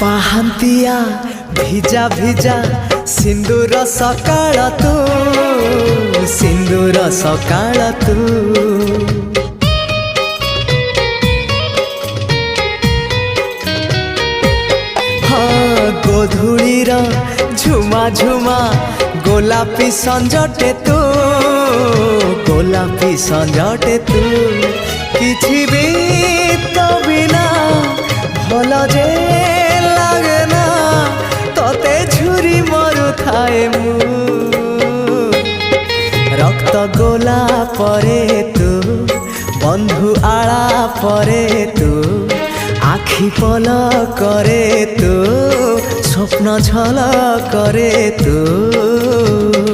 पाहांतिया भिजा भिजा सिंदूर सकाळ तू सिंदूर सकाळ तू हाँ गोधूलीर झुमा झुमा गोलापी संजटे तू गोलापी संजटे तू किछि भी तो बिना भल जे लागे ना तोते झुरी मरु थाए मु रक्त गोला परे तू बंधु आला परे तू आखि पल करे तू स्वप्न झल करे तू।